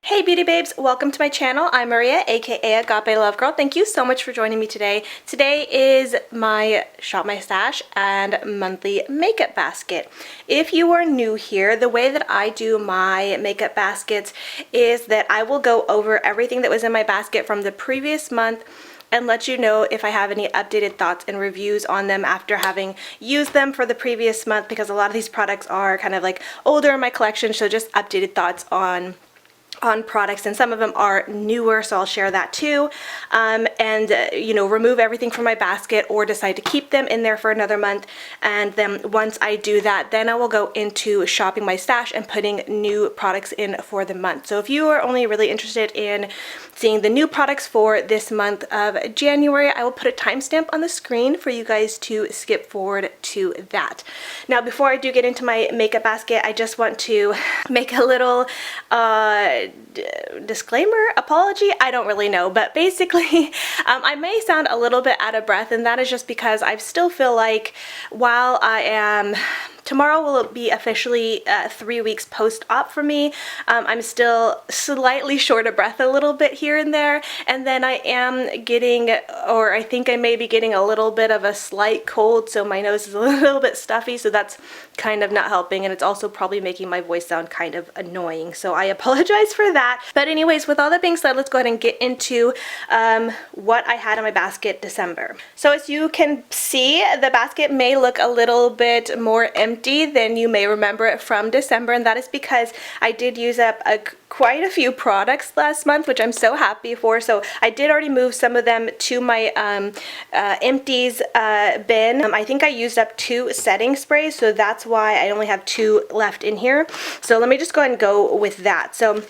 Hey beauty babes, welcome to my channel. I'm Maria, aka Agape Love Girl. Thank you so much for joining me today. Today is my Shop My Stash and monthly makeup basket. If you are new here, the way that I do my makeup baskets is that I will go over everything that was in my basket from the previous month and let you know if I have any updated thoughts and reviews on them after having used them for the previous month, because a lot of these products are kind of like older in my collection, so just updated thoughts on products, and some of them are newer, so I'll share that too. You know, remove everything from my basket or decide to keep them in there for another month. And then once I do that, then I will go into shopping my stash and putting new products in for the month. So if you are only really interested in seeing the new products for this month of January, I will put a timestamp on the screen for you guys to skip forward to that. Now, before I do get into my makeup basket, I just want to make a little disclaimer, apology, I don't really know, but basically I may sound a little bit out of breath, and that is just because I still feel like while tomorrow will be officially 3 weeks post-op for me. I'm still slightly short of breath a little bit here and there, and then I am getting, or I think I may be getting, a little bit of a slight cold, so my nose is a little bit stuffy, so that's kind of not helping, and it's also probably making my voice sound kind of annoying, so I apologize for that. But anyways, with all that being said, let's go ahead and get into what I had in my basket December. So as you can see, the basket may look a little bit more empty than you may remember it from December, and that is because I did use up quite a few products last month, which I'm so happy for. So I did already move some of them to my empties bin. I think I used up 2 setting sprays, so that's why I only have 2 left in here. So let me just go ahead and go with that. So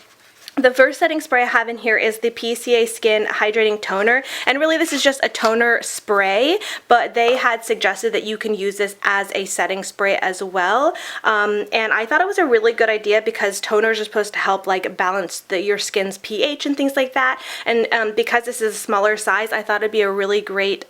the first setting spray I have in here is the PCA Skin Hydrating Toner, and really this is just a toner spray, but they had suggested that you can use this as a setting spray as well, and I thought it was a really good idea because toners are supposed to help like balance your skin's pH and things like that, and because this is a smaller size, I thought it'd be a really great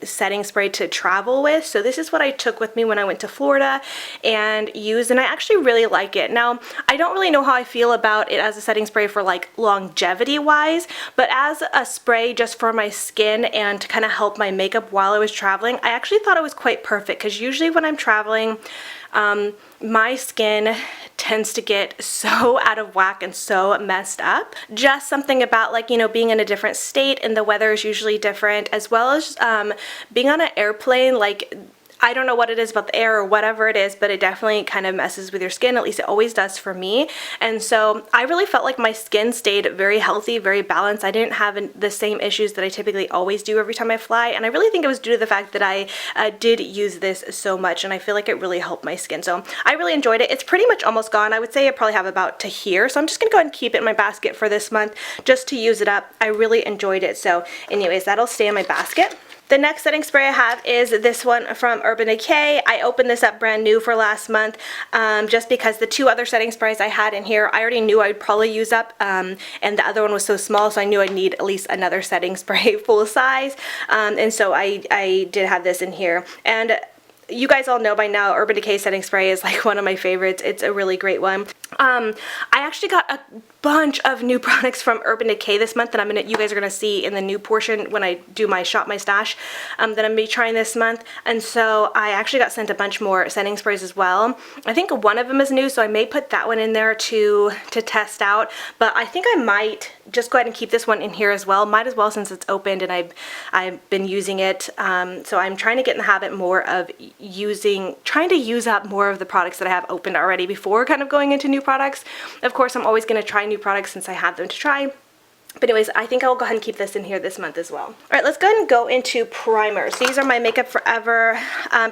setting spray to travel with. So this is what I took with me when I went to Florida and used, and I actually really like it. Now, I don't really know how I feel about it as a setting spray for like longevity wise, but as a spray just for my skin and to kind of help my makeup while I was traveling, I actually thought it was quite perfect, because usually when I'm traveling, my skin tends to get so out of whack and so messed up. Just something about, like, you know, being in a different state and the weather is usually different, as well as being on an airplane. Like, I don't know what it is about the air or whatever it is, but it definitely kind of messes with your skin. At least it always does for me. And so I really felt like my skin stayed very healthy, very balanced. I didn't have the same issues that I typically always do every time I fly. And I really think it was due to the fact that I did use this so much, and I feel like it really helped my skin. So I really enjoyed it. It's pretty much almost gone. I would say I probably have about to here. So I'm just going to go ahead and keep it in my basket for this month just to use it up. I really enjoyed it. So anyways, that'll stay in my basket. The next setting spray I have is this one from Urban Decay. I opened this up brand new for last month just because the 2 other setting sprays I had in here I already knew I'd probably use up, and the other one was so small, so I knew I'd need at least another setting spray full size, and so I did have this in here. And you guys all know by now, Urban Decay setting spray is like one of my favorites. It's a really great one. I actually got a bunch of new products from Urban Decay this month that you guys are gonna see in the new portion when I do my Shop My Stash that I'm gonna be trying this month. And so I actually got sent a bunch more setting sprays as well. I think one of them is new, so I may put that one in there to test out. But I think I might just go ahead and keep this one in here as well. Might as well, since it's opened and I've been using it. So I'm trying to get in the habit more of trying to use up more of the products that I have opened already before kind of going into new products. Of course, I'm always going to try new products since I have them to try. But anyways, I think I will go ahead and keep this in here this month as well. All right, let's go ahead and go into primers. These are my Makeup Forever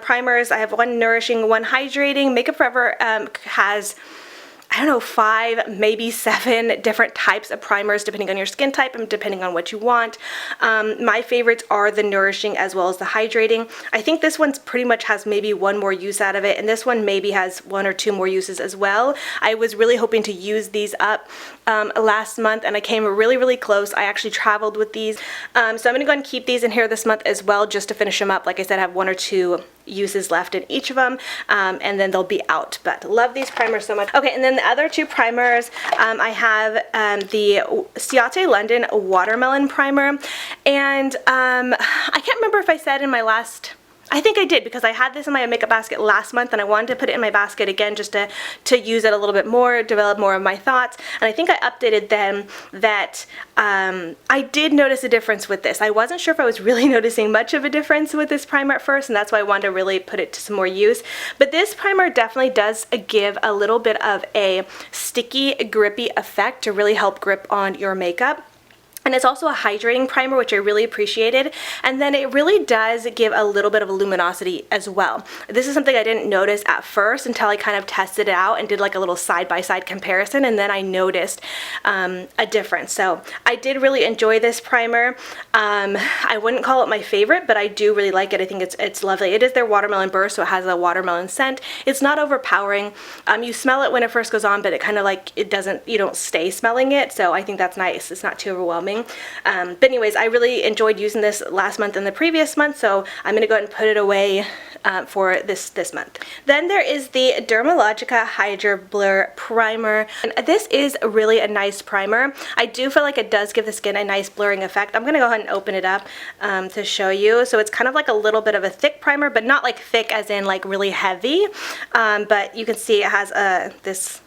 primers. I have one nourishing, one hydrating. Makeup Forever has, I don't know, 5, maybe 7 different types of primers depending on your skin type and depending on what you want. My favorites are the nourishing as well as the hydrating. I think this one's pretty much has maybe 1 more use out of it, and this one maybe has 1 or 2 more uses as well. I was really hoping to use these up last month, and I came really close. I actually traveled with these. So I'm going to go ahead and keep these in here this month as well just to finish them up. Like I said, I have 1 or 2 uses left in each of them, and then they'll be out. But love these primers so much. Okay, and then the other two primers, I have the Ciate London Watermelon Primer, and I can't remember if I said in my last, I think I did, because I had this in my makeup basket last month and I wanted to put it in my basket again just to use it a little bit more, develop more of my thoughts. And I think I updated then that I did notice a difference with this. I wasn't sure if I was really noticing much of a difference with this primer at first, and that's why I wanted to really put it to some more use. But this primer definitely does give a little bit of a sticky, grippy effect to really help grip on your makeup. And it's also a hydrating primer, which I really appreciated. And then it really does give a little bit of luminosity as well. This is something I didn't notice at first until I kind of tested it out and did like a little side-by-side comparison, and then I noticed a difference. So I did really enjoy this primer. I wouldn't call it my favorite, but I do really like it. I think it's lovely. It is their watermelon burst, so it has a watermelon scent. It's not overpowering. You smell it when it first goes on, but it kind of like, you don't stay smelling it. So I think that's nice. It's not too overwhelming. But anyways, I really enjoyed using this last month and the previous month, so I'm going to go ahead and put it away for this month. Then there is the Dermalogica Hydra Blur Primer. And this is really a nice primer. I do feel like it does give the skin a nice blurring effect. I'm going to go ahead and open it up to show you. So it's kind of like a little bit of a thick primer, but not like thick as in like really heavy. But you can see it has this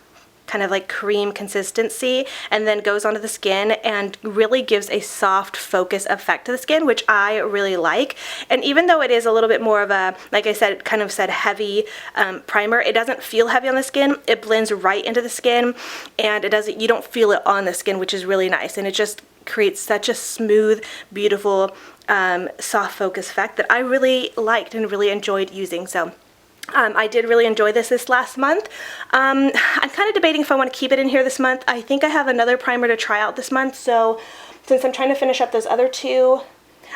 kind of like cream consistency, and then goes onto the skin and really gives a soft focus effect to the skin, which I really like. And even though it is a little bit more of a, like I said, kind of said heavy primer, it doesn't feel heavy on the skin. It blends right into the skin, and you don't feel it on the skin, which is really nice. And it just creates such a smooth, beautiful, soft focus effect that I really liked and really enjoyed using. So I did really enjoy this last month. I'm kind of debating if I want to keep it in here this month. I think I have another primer to try out this month, so since I'm trying to finish up those other two,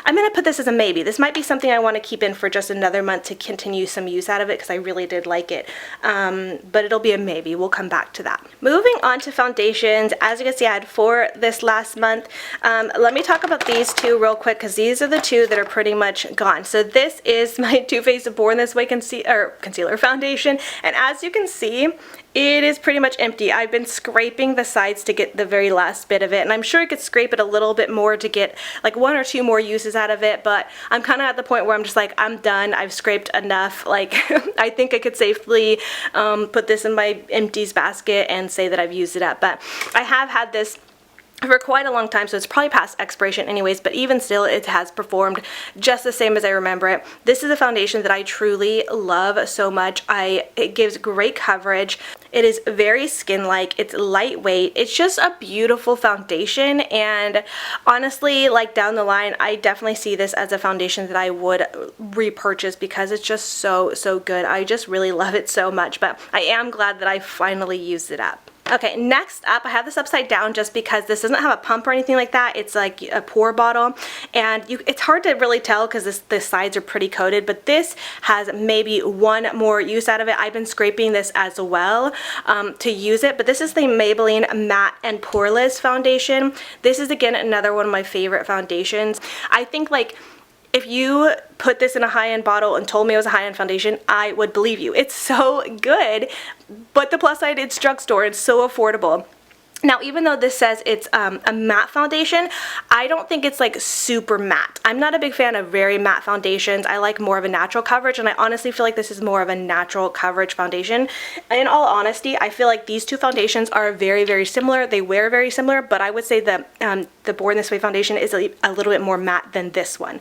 I'm going to put this as a maybe. This might be something I want to keep in for just another month to continue some use out of it, because I really did like it. But it'll be a maybe. We'll come back to that. Moving on to foundations. As you can see, I had 4 this last month. Let me talk about these two real quick, because these are the two that are pretty much gone. So this is my Too Faced Born This Way concealer foundation. And as you can see, it is pretty much empty. I've been scraping the sides to get the very last bit of it, and I'm sure I could scrape it a little bit more to get like 1 or 2 more uses out of it, but I'm kind of at the point where I'm just like, I'm done. I've scraped enough. Like, I think I could safely put this in my empties basket and say that I've used it up. But I have had this for quite a long time, so it's probably past expiration anyways, but even still, it has performed just the same as I remember it. This is a foundation that I truly love so much. It gives great coverage. It is very skin-like. It's lightweight. It's just a beautiful foundation, and honestly, like down the line, I definitely see this as a foundation that I would repurchase because it's just so good. I just really love it so much, but I am glad that I finally used it up. Okay, next up, I have this upside down just because this doesn't have a pump or anything like that. It's like a pour bottle, and it's hard to really tell because the sides are pretty coated, but this has maybe 1 more use out of it. I've been scraping this as well to use it, but this is the Maybelline Matte and Poreless foundation. This is, again, another one of my favorite foundations. I think, like, if you put this in a high-end bottle and told me it was a high-end foundation, I would believe you. It's so good, but the plus side, it's drugstore. It's so affordable. Now, even though this says it's a matte foundation, I don't think it's like super matte. I'm not a big fan of very matte foundations. I like more of a natural coverage, and I honestly feel like this is more of a natural coverage foundation. In all honesty, I feel like these two foundations are very similar. They wear very similar, but I would say that the Born This Way foundation is a little bit more matte than this one.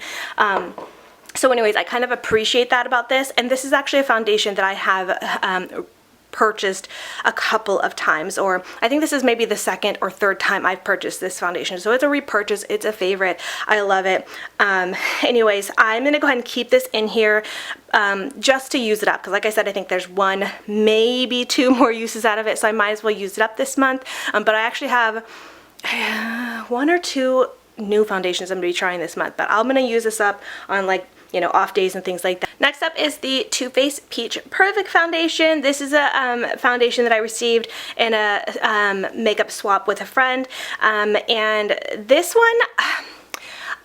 So anyways, I kind of appreciate that about this, and this is actually a foundation that I have purchased a couple of times, or I think this is maybe the 2nd or 3rd time I've purchased this foundation, so it's a repurchase. It's a favorite. I love it. Anyways, I'm gonna go ahead and keep this in here just to use it up, because like I said, I think there's 1, maybe 2 more uses out of it, so I might as well use it up this month. But I actually have 1 or 2 new foundations I'm gonna be trying this month, but I'm gonna use this up on, like, you know, off days and things like that. Next up is the Too Faced Peach Perfect Foundation. This is a foundation that I received in a makeup swap with a friend, and this one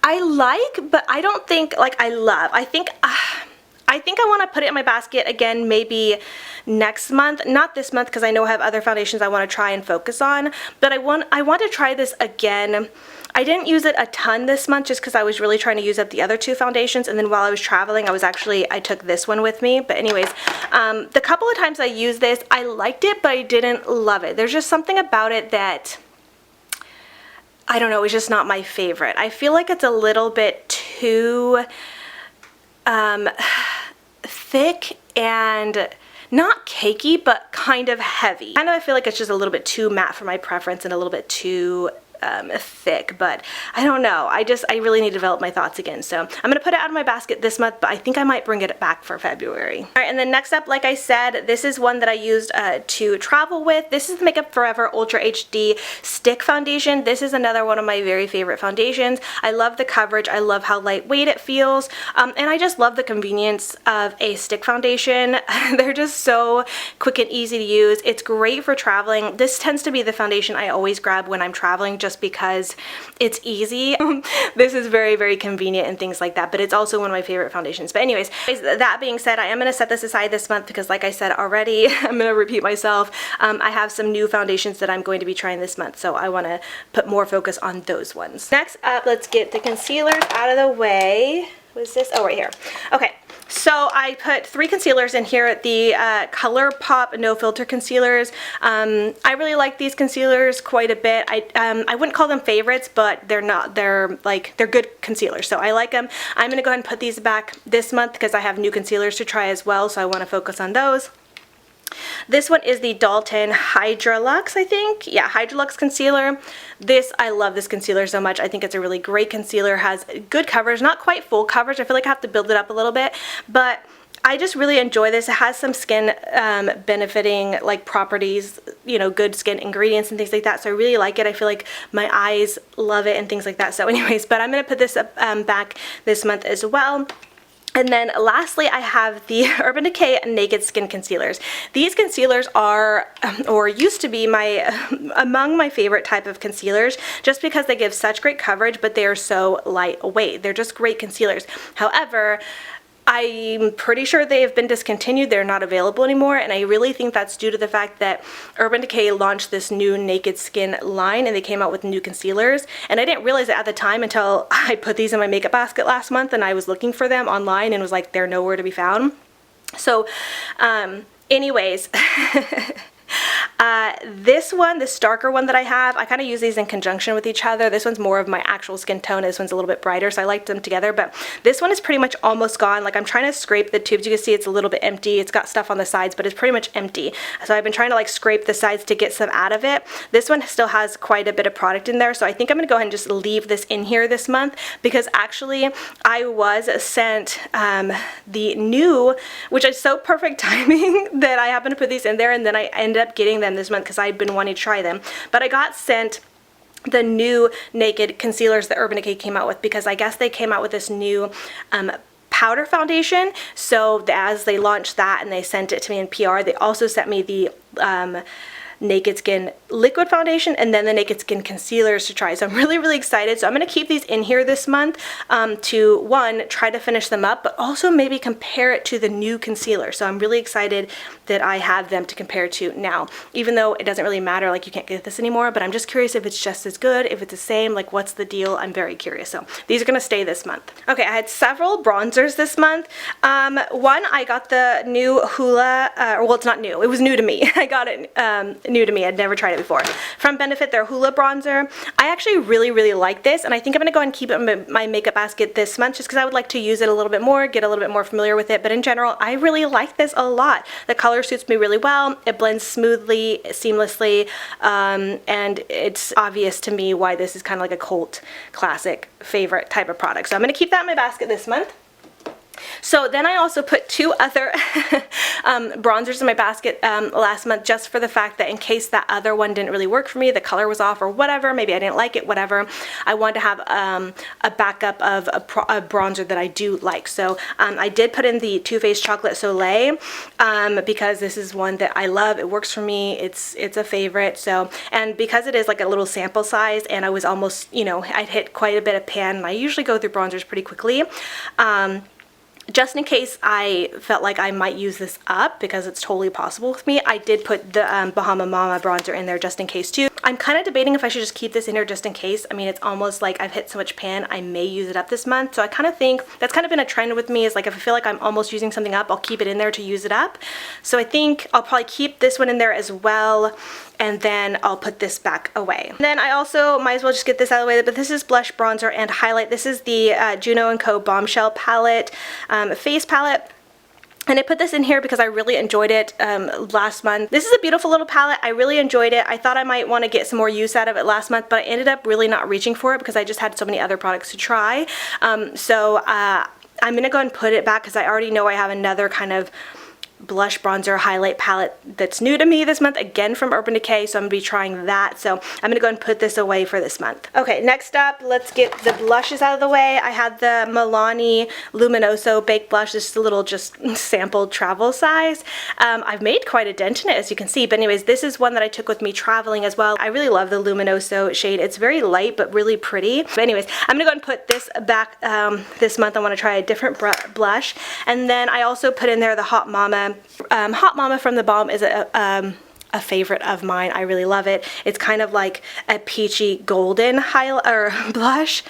I like, but I don't think, like, I love. I think I think I want to put it in my basket again maybe next month, not this month because I know I have other foundations I want to try and focus on, but I want to try this again. I didn't use it a ton this month just because I was really trying to use up the other two foundations, and then while I was traveling I took this one with me. But anyways, the couple of times I used this, I liked it, but I didn't love it. There's just something about it that, I don't know, it's just not my favorite. I feel like it's a little bit too thick and not cakey, but kind of heavy. I feel like it's just a little bit too matte for my preference and a little bit too thick, but I don't know. I really need to develop my thoughts again. So I'm going to put it out of my basket this month, but I think I might bring it back for February. All right, and then next up, like I said, this is one that I used to travel with. This is the Makeup Forever Ultra HD Stick Foundation. This is another one of my very favorite foundations. I love the coverage. I love how lightweight it feels. And I just love the convenience of a stick foundation. They're just so quick and easy to use. It's great for traveling. This tends to be the foundation I always grab when I'm traveling just because it's easy. This is very, very convenient and things like that, but it's also one of my favorite foundations. But anyways, that being said, I am going to set this aside this month because, like I said already, I'm going to repeat myself. I have some new foundations that I'm going to be trying this month, so I want to put more focus on those ones. Next up, let's get the concealers out of the way. Was this? Oh, right here. Okay. So I put 3 concealers in here, the ColourPop No Filter concealers. I really like these concealers quite a bit. I wouldn't call them favorites, but they're good concealers, so I like them. I'm going to go ahead and put these back this month because I have new concealers to try as well, so I want to focus on those. This one is the Dalton Hydrolux, I think. Yeah, Hydrolux concealer. I love this concealer so much. I think it's a really great concealer. Has good coverage, not quite full coverage. I feel like I have to build it up a little bit, but I just really enjoy this. It has some skin benefiting like properties, you know, good skin ingredients and things like that. So I really like it. I feel like my eyes love it and things like that. So anyways, but I'm going to put this back this month as well. And then lastly, I have the Urban Decay Naked Skin Concealers. These concealers are, or used to be, among my favorite type of concealers, just because they give such great coverage, but they are so lightweight. They're just great concealers. However, I'm pretty sure they have been discontinued. They're not available anymore, and I really think that's due to the fact that Urban Decay launched this new Naked Skin line and they came out with new concealers, and I didn't realize it at the time until I put these in my makeup basket last month and I was looking for them online and was like, they're nowhere to be found. So anyways, this one, this darker one that I have, I kind of use these in conjunction with each other. This one's more of my actual skin tone. This one's a little bit brighter, so I liked them together, but this one is pretty much almost gone. Like, I'm trying to scrape the tubes. You can see it's a little bit empty. It's got stuff on the sides, but it's pretty much empty. So I've been trying to like scrape the sides to get some out of it. This one still has quite a bit of product in there, so I think I'm going to go ahead and just leave this in here this month, because actually I was sent the new, which is so perfect timing that I happened to put these in there, and then I ended up getting them this month because I'd been wanting to try them. But I got sent the new Naked concealers that Urban Decay came out with, because I guess they came out with this new powder foundation. So as they launched that and they sent it to me in PR, they also sent me the Naked Skin liquid foundation and then the Naked Skin concealers to try. So I'm really, really excited. So I'm going to keep these in here this month to, one, try to finish them up, but also maybe compare it to the new concealer. So I'm really excited that I have them to compare to now, even though it doesn't really matter, like you can't get this anymore, but I'm just curious if it's just as good, if it's the same, like what's the deal. I'm very curious. So these are going to stay this month. Okay, I had several bronzers this month. One, I got the new Hoola, well, it's not new, it was new to me. I got it new to me. I'd never tried it before. From Benefit, their Hoola bronzer. I actually really, really like this, and I think I'm going to go ahead and keep it in my makeup basket this month just because I would like to use it a little bit more, get a little bit more familiar with it, but in general, I really like this a lot. The color suits me really well. It blends smoothly, seamlessly, and it's obvious to me why this is kind of like a cult classic favorite type of product. So I'm going to keep that in my basket this month. So then I also put 2 other bronzers in my basket last month, just for the fact that in case that other one didn't really work for me, the color was off or whatever, maybe I didn't like it, whatever, I wanted to have a backup of a bronzer that I do like. So I did put in the Too Faced Chocolate Soleil because this is one that I love. It works for me. It's a favorite. So, and because it is like a little sample size, and I was almost, you know, I'd hit quite a bit of pan, and I usually go through bronzers pretty quickly. just in case I felt like I might use this up, because it's totally possible with me, I did put the Bahama Mama bronzer in there just in case too. I'm kind of debating if I should just keep this in here just in case. I mean, it's almost like I've hit so much pan, I may use it up this month. So I kind of think that's kind of been a trend with me, is like if I feel like I'm almost using something up, I'll keep it in there to use it up. So I think I'll probably keep this one in there as well, and then I'll put this back away. And then I also might as well just get this out of the way, but this is blush, bronzer, and highlight. This is the Juno & Co. Bombshell palette, face palette. And I put this in here because I really enjoyed it last month. This is a beautiful little palette. I really enjoyed it. I thought I might want to get some more use out of it last month, but I ended up really not reaching for it because I just had so many other products to try. So I'm going to go and put it back because I already know I have another kind of blush, bronzer, highlight palette that's new to me this month, again from Urban Decay, so I'm going to be trying that. So I'm going to go and put this away for this month. Okay, next up, let's get the blushes out of the way. I had the Milani Luminoso Baked Blush. This is a little just sample travel size. I've made quite a dent in it, as you can see, but anyways, this is one that I took with me traveling as well. I really love the Luminoso shade. It's very light, but really pretty. But anyways, I'm going to go and put this back this month. I want to try a different blush. And then I also put in there the Hot Mama. Hot Mama from the Balm is a favorite of mine. I really love it. It's kind of like a peachy golden blush,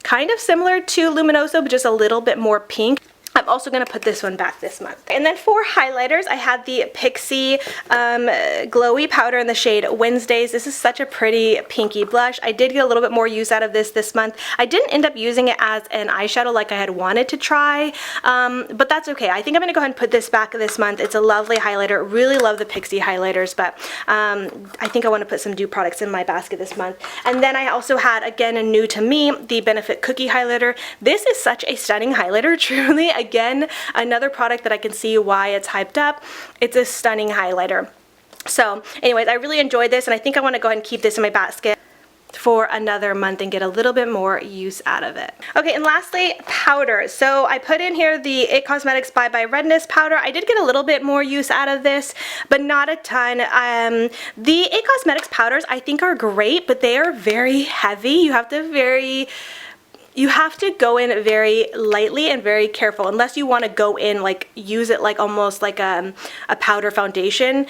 kind of similar to Luminoso, but just a little bit more pink. I'm also going to put this one back this month. And then for highlighters, I had the Pixie Glowy Powder in the shade Wednesdays. This is such a pretty pinky blush. I did get a little bit more use out of this month. I didn't end up using it as an eyeshadow like I had wanted to try, but that's okay. I think I'm going to go ahead and put this back this month. It's a lovely highlighter. Really love the Pixie highlighters, but I think I want to put some new products in my basket this month. And then I also had, again, a new to me, the Benefit Cookie Highlighter. This is such a stunning highlighter, truly. Again, another product that I can see why it's hyped up. It's a stunning highlighter. So anyways, I really enjoyed this, and I think I want to go ahead and keep this in my basket for another month and get a little bit more use out of it. Okay, and lastly, powder. So I put in here the It Cosmetics Bye Bye Redness powder. I did get a little bit more use out of this, but not a ton. The It Cosmetics powders I think are great, but they are very heavy. You have to go in very lightly and very careful, unless you want to go in, like, use it like almost like a powder foundation.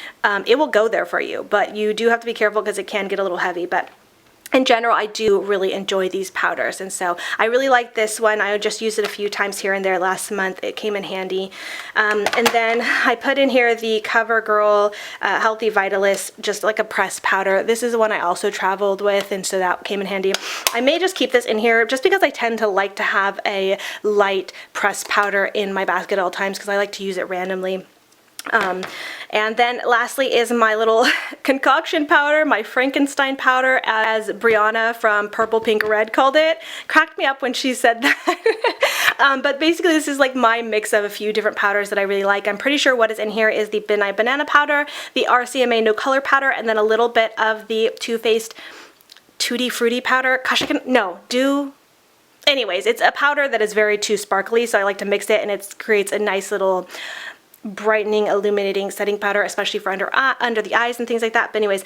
It will go there for you, but you do have to be careful because it can get a little heavy. But in general, I do really enjoy these powders, and so I really like this one. I just used it a few times here and there last month. It came in handy. And then I put in here the CoverGirl Healthy Vitalist, just like a pressed powder. This is the one I also traveled with, and so that came in handy. I may just keep this in here just because I tend to like to have a light pressed powder in my basket at all times because I like to use it randomly. And then lastly is my little concoction powder, my Frankenstein powder, as Brianna from Purple Pink Red called it. Cracked me up when she said that. But basically this is like my mix of a few different powders that I really like. I'm pretty sure what is in here is the Midnight Banana powder, the RCMA No Color powder, and then a little bit of the Too Faced Tutti Frutti powder. Gosh, anyways, it's a powder that is very too sparkly, so I like to mix it, and it creates a nice little brightening, illuminating setting powder, especially for under the eyes and things like that. But anyways,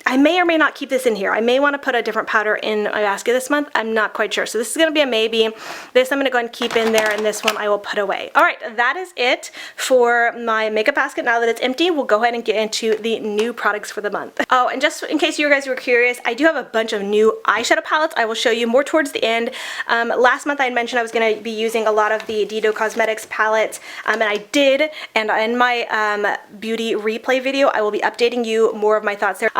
I may or may not keep this in here. I may want to put a different powder in my basket this month. I'm not quite sure. So this is going to be a maybe. This I'm going to go ahead and keep in there, and this one I will put away. All right, that is it for my makeup basket. Now that it's empty, we'll go ahead and get into the new products for the month. Oh, and just in case you guys were curious, I do have a bunch of new eyeshadow palettes. I will show you more towards the end. Last month I had mentioned I was going to be using a lot of the Dido Cosmetics palettes, and I did. And in my beauty replay video, I will be updating you more of my thoughts there.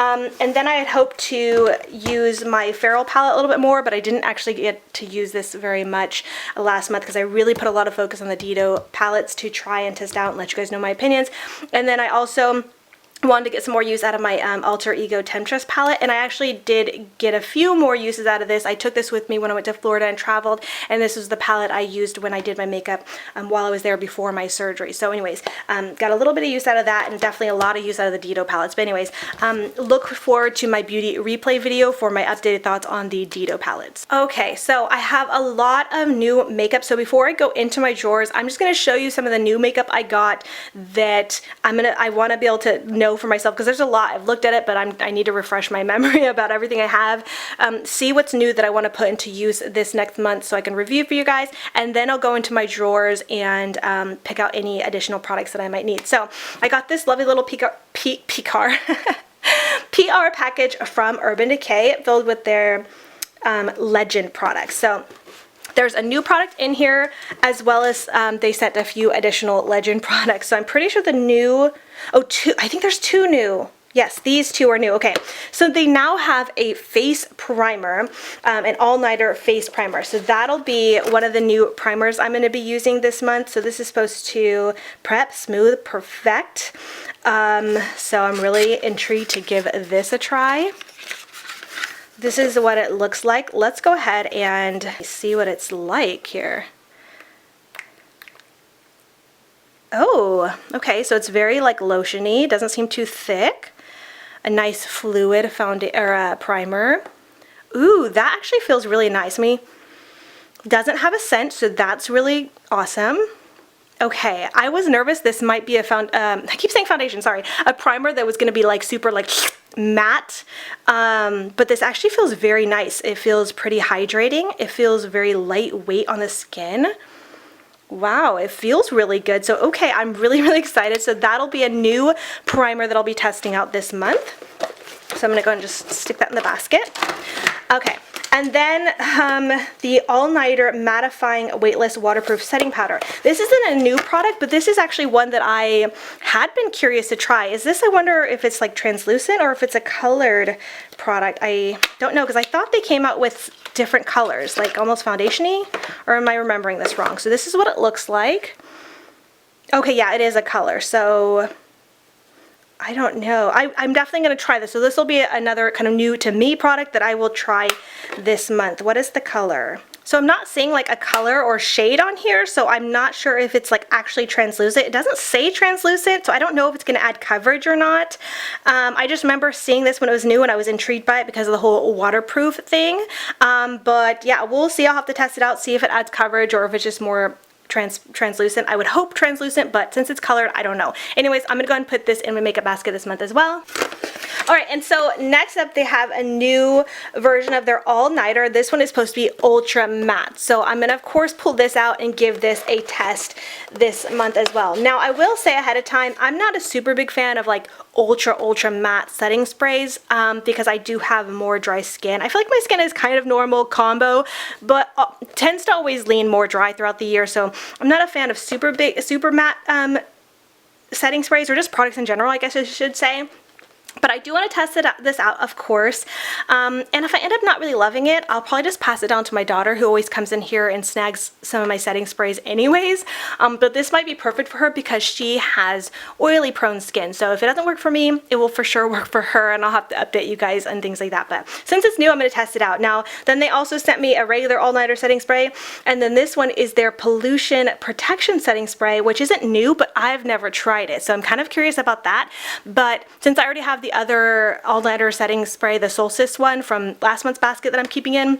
And then I had hoped to use my Feral palette a little bit more, but I didn't actually get to use this very much last month because I really put a lot of focus on the Dido palettes to try and test out and let you guys know my opinions. And then I also wanted to get some more use out of my Alter Ego Temptress palette, and I actually did get a few more uses out of this. I took this with me when I went to Florida and traveled, and this was the palette I used when I did my makeup while I was there before my surgery. So anyways, got a little bit of use out of that, and definitely a lot of use out of the Dido palettes. But anyways, look forward to my beauty replay video for my updated thoughts on the Dido palettes. Okay, so I have a lot of new makeup. So before I go into my drawers, I'm just going to show you some of the new makeup I got that I want to be able to know know for myself, because there's a lot. I've looked at it, but I need to refresh my memory about everything I have, see what's new that I want to put into use this next month so I can review for you guys, and then I'll go into my drawers and pick out any additional products that I might need. So I got this lovely little PR package from Urban Decay filled with their Legend products. So there's a new product in here, as well as they sent a few additional Legend products. So I'm pretty sure the new, I think there's two new. Yes, these two are new. Okay, so they now have a face primer, an all-nighter face primer. So that'll be one of the new primers I'm going to be using this month. So this is supposed to prep, smooth, perfect. So I'm really intrigued to give this a try. This is what it looks like. Let's go ahead and see what it's like here. Oh, okay, so it's very like lotiony, doesn't seem too thick. A nice fluid primer. Ooh, that actually feels really nice. Doesn't have a scent, so that's really awesome. Okay, I was nervous this might be I keep saying foundation, sorry. A primer that was gonna be like super like matte, but this actually feels very nice. It feels pretty hydrating. It feels very lightweight on the skin. Wow, it feels really good. So okay, I'm really, really excited. So that'll be a new primer that I'll be testing out this month. So I'm gonna go and just stick that in the basket. Okay, and then the all-nighter mattifying weightless waterproof setting powder. This isn't a new product, but this is actually one that I had been curious to try. Is this, I wonder if it's like translucent or if it's a colored product. I don't know, because I thought they came out with different colors, like almost foundation-y, or am I remembering this wrong? So this is what it looks like. Okay, yeah, it is a color, so I don't know. I'm definitely going to try this. So this will be another kind of new to me product that I will try this month. What is the color? So I'm not seeing like a color or shade on here, so I'm not sure if it's like actually translucent. It doesn't say translucent, so I don't know if it's going to add coverage or not. I just remember seeing this when it was new and I was intrigued by it because of the whole waterproof thing. But yeah, we'll see. I'll have to test it out, see if it adds coverage or if it's just more translucent. I would hope translucent, but since it's colored, I don't know. Anyways, I'm gonna go ahead and put this in my makeup basket this month as well. All right, and so next up they have a new version of their all-nighter. This one is supposed to be ultra matte. So I'm gonna of course pull this out and give this a test this month as well. Now I will say ahead of time, I'm not a super big fan of like ultra matte setting sprays because I do have more dry skin. I feel like my skin is kind of normal combo, but tends to always lean more dry throughout the year. So I'm not a fan of super matte setting sprays or just products in general, I guess I should say. But I do want to test this out, of course. And if I end up not really loving it, I'll probably just pass it down to my daughter, who always comes in here and snags some of my setting sprays anyways. But this might be perfect for her because she has oily prone skin. So if it doesn't work for me, it will for sure work for her, and I'll have to update you guys and things like that. But since it's new, I'm going to test it out. Now, then they also sent me a regular all-nighter setting spray, and then this one is their pollution protection setting spray, which isn't new, but I've never tried it. So I'm kind of curious about that. But since I already have the other all-nighter setting spray, the Solstice one from last month's basket that I'm keeping in,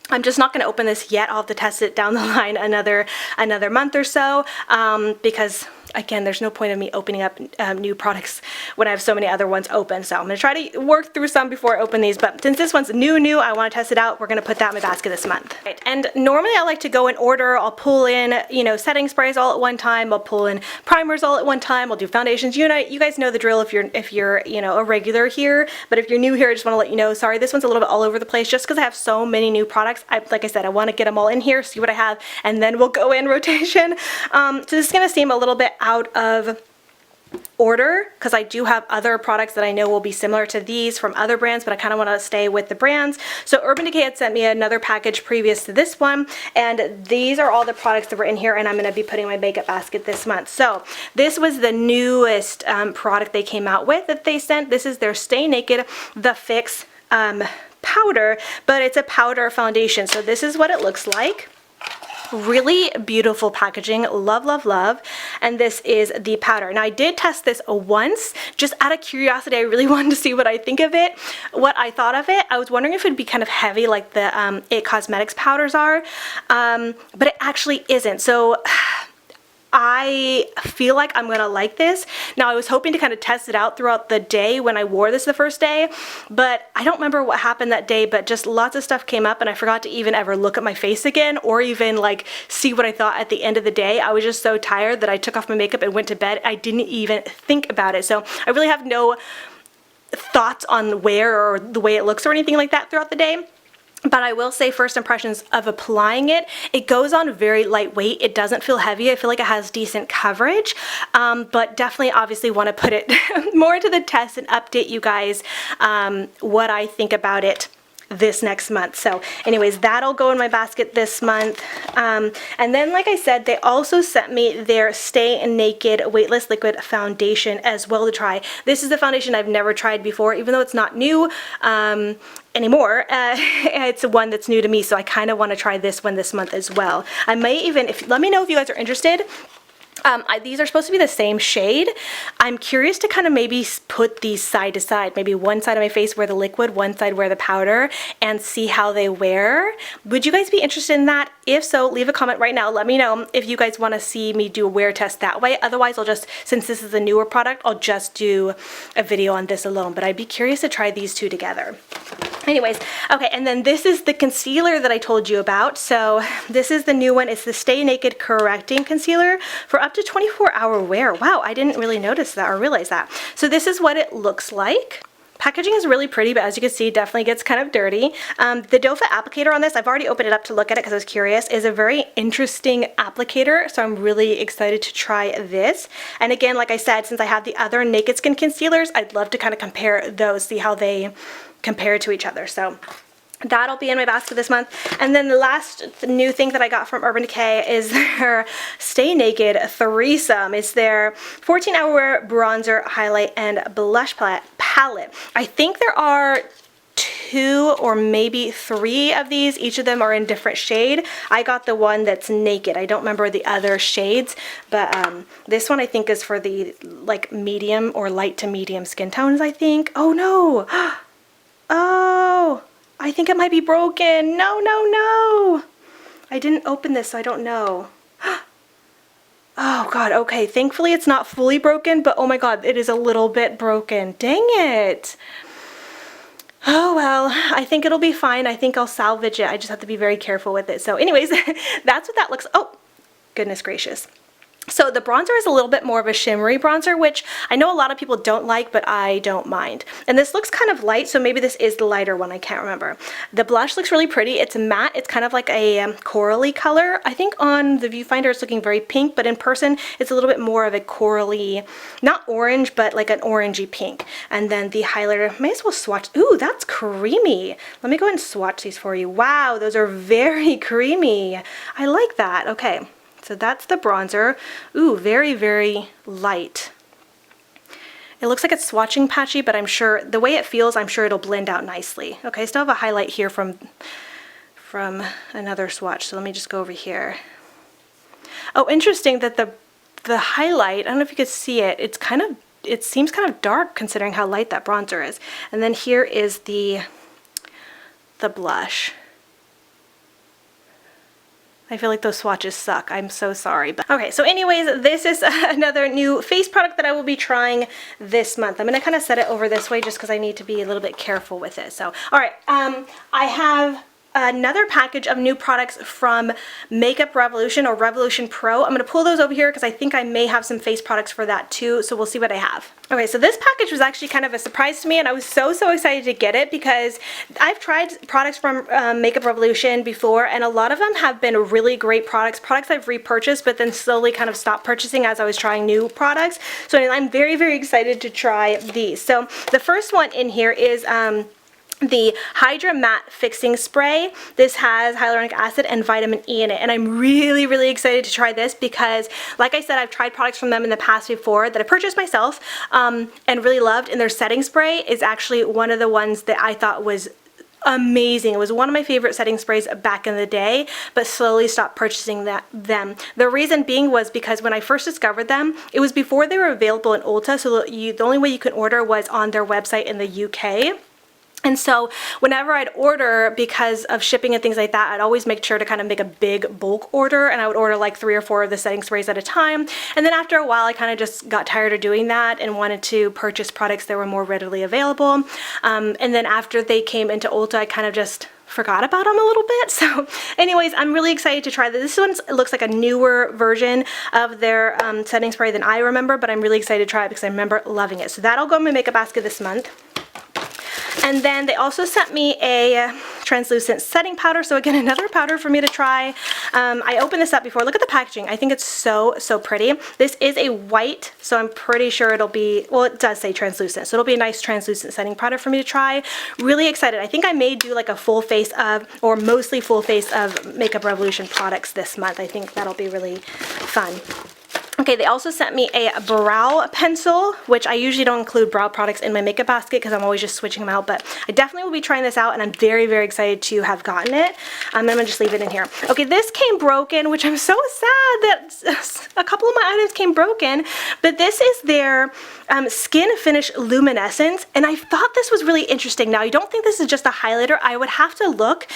I'm just not going to open this yet. I'll have to test it down the line another month or so because again, there's no point in me opening up new products when I have so many other ones open. So I'm going to try to work through some before I open these. But since this one's new, I want to test it out. We're going to put that in my basket this month. Right. And normally I like to go in order. I'll pull in, setting sprays all at one time. I'll pull in primers all at one time. I'll do foundations. You guys know the drill if you're a regular here. But if you're new here, I just want to let you know, sorry, this one's a little bit all over the place just because I have so many new products. Like I said, I want to get them all in here, see what I have, and then we'll go in rotation. So this is going to seem a little bit out of order because I do have other products that I know will be similar to these from other brands, but I kind of want to stay with the brands. So Urban Decay had sent me another package previous to this one, and these are all the products that were in here, and I'm going to be putting in my makeup basket this month. So this was the newest product they came out with that they sent. This is their Stay Naked The Fix powder, but it's a powder foundation. So this is what it looks like. Really beautiful packaging, love. And this is the powder. Now I did test this once just out of curiosity. I really wanted to see what I thought of it. I was wondering if it'd be kind of heavy like the It Cosmetics powders are, but it actually isn't. So I feel like I'm gonna like this. Now, I was hoping to kind of test it out throughout the day when I wore this the first day, but I don't remember what happened that day, but just lots of stuff came up and I forgot to even ever look at my face again or even like see what I thought at the end of the day. I was just so tired that I took off my makeup and went to bed. I didn't even think about it. So I really have no thoughts on wear or the way it looks or anything like that throughout the day. But I will say first impressions of applying it, it goes on very lightweight. It doesn't feel heavy. I feel like it has decent coverage, but definitely obviously want to put it more to the test and update you guys what I think about it this next month. So anyways, that'll go in my basket this month. And then, like I said, they also sent me their Stay Naked Weightless Liquid Foundation as well to try. This is the foundation I've never tried before, even though it's not new anymore. It's one that's new to me, so I kind of want to try this one this month as well. I might even, let me know if you guys are interested. These are supposed to be the same shade. I'm curious to kind of maybe put these side to side, maybe one side of my face wear the liquid, one side wear the powder, and see how they wear. Would you guys be interested in that? If so, leave a comment right now. Let me know if you guys want to see me do a wear test that way. Otherwise, I'll just, since this is a newer product, I'll just do a video on this alone. But I'd be curious to try these two together. Anyways, okay, and then this is the concealer that I told you about. So this is the new one. It's the Stay Naked Correcting Concealer for up to 24-hour wear. Wow, I didn't really notice that or realize that. So this is what it looks like. Packaging is really pretty, but as you can see, definitely gets kind of dirty. The doe foot applicator on this, I've already opened it up to look at it because I was curious, is a very interesting applicator, so I'm really excited to try this. And again, like I said, since I have the other Naked Skin concealers, I'd love to kind of compare those, see how they compare to each other. So that'll be in my basket this month. And then the last new thing that I got from Urban Decay is their Stay Naked Threesome. It's their 14-hour bronzer, highlight, and blush palette. I think there are 2 or maybe 3 of these. Each of them are in different shade. I got the one that's naked. I don't remember the other shades, but this one I think is for the like medium or light to medium skin tones, I think. Oh no! Oh! I think it might be broken. No, no, no. I didn't open this, so I don't know. Oh God, okay. Thankfully it's not fully broken, but oh my God, it is a little bit broken. Dang it. Oh well, I think it'll be fine. I think I'll salvage it. I just have to be very careful with it. So anyways, that's what that looks. Oh, goodness gracious. So the bronzer is a little bit more of a shimmery bronzer, which I know a lot of people don't like, but I don't mind. And this looks kind of light, so maybe this is the lighter one, I can't remember. The blush looks really pretty. It's matte. It's kind of like a corally color. I think on the viewfinder it's looking very pink, but in person it's a little bit more of a corally, not orange, but like an orangey pink. And then the highlighter, may as well swatch. Ooh, that's creamy. Let me go ahead and swatch these for you. Wow, those are very creamy. I like that. Okay. So that's the bronzer. Ooh, very, very light. It looks like it's swatching patchy, but I'm sure, the way it feels, I'm sure it'll blend out nicely. Okay, I still have a highlight here from another swatch, so let me just go over here. Oh, interesting that the highlight, I don't know if you could see it, it seems kind of dark considering how light that bronzer is. And then here is the blush. I feel like those swatches suck. I'm so sorry. But okay, so anyways, this is another new face product that I will be trying this month. I'm going to kind of set it over this way just because I need to be a little bit careful with it. So, all right, I have another package of new products from Makeup Revolution or Revolution Pro. I'm going to pull those over here because I think I may have some face products for that too, so we'll see what I have. Okay, so this package was actually kind of a surprise to me, and I was so excited to get it because I've tried products from Makeup Revolution before, and a lot of them have been really great products I've repurchased, but then slowly kind of stopped purchasing as I was trying new products. So I'm very excited to try these. So the first one in here is the Hydra Matte Fixing Spray. This has hyaluronic acid and vitamin E in it, and I'm really excited to try this because, like I said, I've tried products from them in the past before that I purchased myself and really loved, and their setting spray is actually one of the ones that I thought was amazing. It was one of my favorite setting sprays back in the day, but slowly stopped purchasing them. The reason being was because when I first discovered them, it was before they were available in Ulta, so the only way you could order was on their website in the UK. And so whenever I'd order, because of shipping and things like that, I'd always make sure to kind of make a big bulk order, and I would order like 3 or 4 of the setting sprays at a time. And then after a while, I kind of just got tired of doing that and wanted to purchase products that were more readily available. And then after they came into Ulta, I kind of just forgot about them a little bit. So anyways, I'm really excited to try this. This one looks like a newer version of their setting spray than I remember, but I'm really excited to try it because I remember loving it. So that'll go in my makeup basket this month. And then they also sent me a translucent setting powder. So again, another powder for me to try. I opened this up before. Look at the packaging. I think it's so pretty. This is a white, so I'm pretty sure it'll be, well, it does say translucent. So it'll be a nice translucent setting powder for me to try. Really excited. I think I may do like a full face of, or mostly full face of Makeup Revolution products this month. I think that'll be really fun. Okay, they also sent me a brow pencil, which I usually don't include brow products in my makeup basket because I'm always just switching them out, but I definitely will be trying this out, and I'm very excited to have gotten it. I'm gonna just leave it in here. Okay, this came broken, which I'm so sad that a couple of my items came broken, but this is their Skin Finish Luminescence, and I thought this was really interesting. Now, I don't think this is just a highlighter. I would have to look,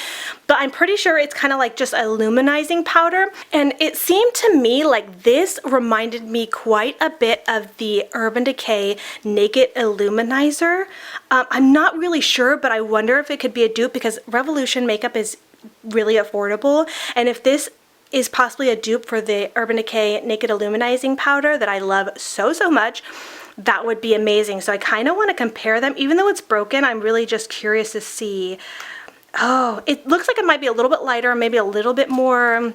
but I'm pretty sure it's kind of like just a luminizing powder, and it seemed to me like this reminded me quite a bit of the Urban Decay Naked Illuminizer. I'm not really sure, but I wonder if it could be a dupe because Revolution makeup is really affordable, and if this is possibly a dupe for the Urban Decay Naked Illuminizing powder that I love so much, that would be amazing. So I kind of want to compare them. Even though it's broken, I'm really just curious to see. Oh, it looks like it might be a little bit lighter, maybe a little bit more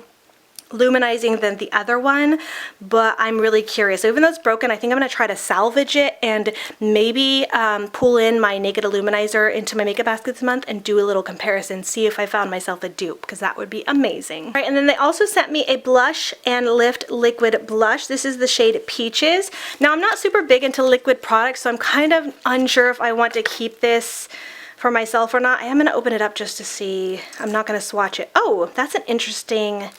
luminizing than the other one, but I'm really curious. So even though it's broken, I think I'm going to try to salvage it and maybe pull in my Naked Illuminizer into my makeup basket this month and do a little comparison, see if I found myself a dupe, because that would be amazing. All right, and then they also sent me a blush and lift liquid blush. This is the shade Peaches. Now, I'm not super big into liquid products, so I'm kind of unsure if I want to keep this for myself or not. I am going to open it up just to see. I'm not going to swatch it. Oh, that's an interesting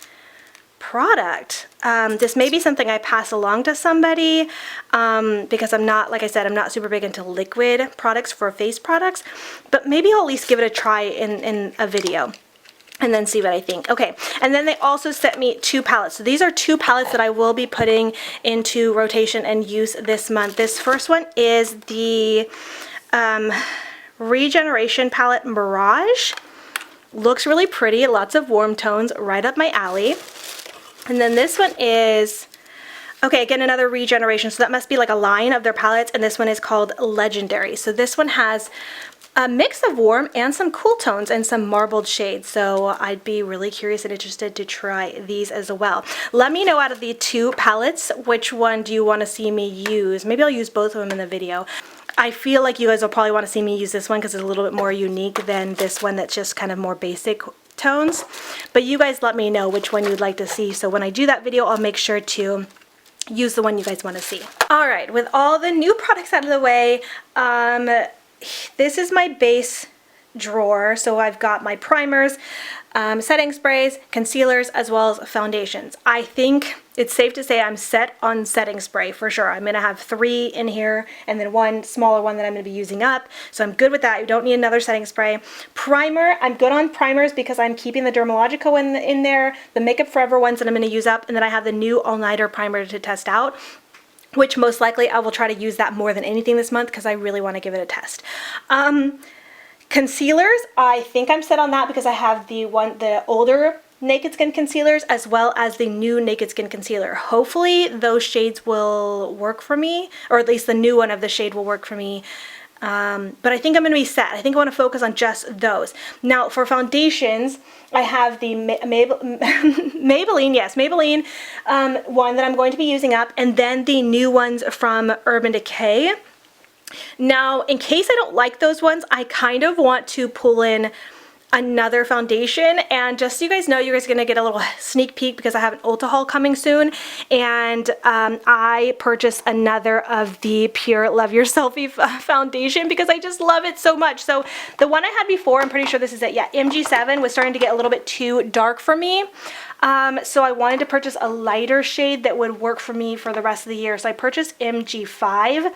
product. This may be something I pass along to somebody because I'm not, like I said, I'm not super big into liquid products for face products, but maybe I'll at least give it a try in a video and then see what I think. Okay, and then they also sent me 2 palettes. So these are 2 palettes that I will be putting into rotation and use this month. This first one is the Regeneration palette Mirage. Looks really pretty, lots of warm tones, right up my alley. And then this one is, okay, again, another Regeneration. So that must be like a line of their palettes, and this one is called Legendary. So this one has a mix of warm and some cool tones and some marbled shades. So I'd be really curious and interested to try these as well. Let me know out of the 2 palettes, which one do you want to see me use? Maybe I'll use both of them in the video. I feel like you guys will probably want to see me use this one because it's a little bit more unique than this one that's just kind of more basic tones, but you guys let me know which one you'd like to see, so when I do that video I'll make sure to use the one you guys want to see. Alright, with all the new products out of the way, this is my base drawer. So I've got my primers, setting sprays, concealers, as well as foundations. I think it's safe to say I'm set on setting spray for sure. I'm going to have 3 in here and then 1 smaller one that I'm going to be using up. So I'm good with that. You don't need another setting spray. Primer, I'm good on primers because I'm keeping the Dermalogica one in there, the Makeup Forever ones that I'm going to use up, and then I have the new All Nighter primer to test out, which most likely I will try to use that more than anything this month because I really want to give it a test. Concealers, I think I'm set on that because I have the older Naked Skin concealers as well as the new Naked Skin concealer. Hopefully those shades will work for me, or at least the new one of the shade will work for me. But I think I'm going to be set. I think I want to focus on just those. Now for foundations, I have the Maybelline one that I'm going to be using up, and then the new ones from Urban Decay. Now, in case I don't like those ones, I kind of want to pull in another foundation, and just so you guys know, you guys are going to get a little sneak peek because I have an Ulta haul coming soon, and I purchased another of the Pure Love Your Selfie foundation because I just love it so much. So the one I had before, I'm pretty sure this is it, yeah, MG7 was starting to get a little bit too dark for me. So I wanted to purchase a lighter shade that would work for me for the rest of the year. So I purchased MG5.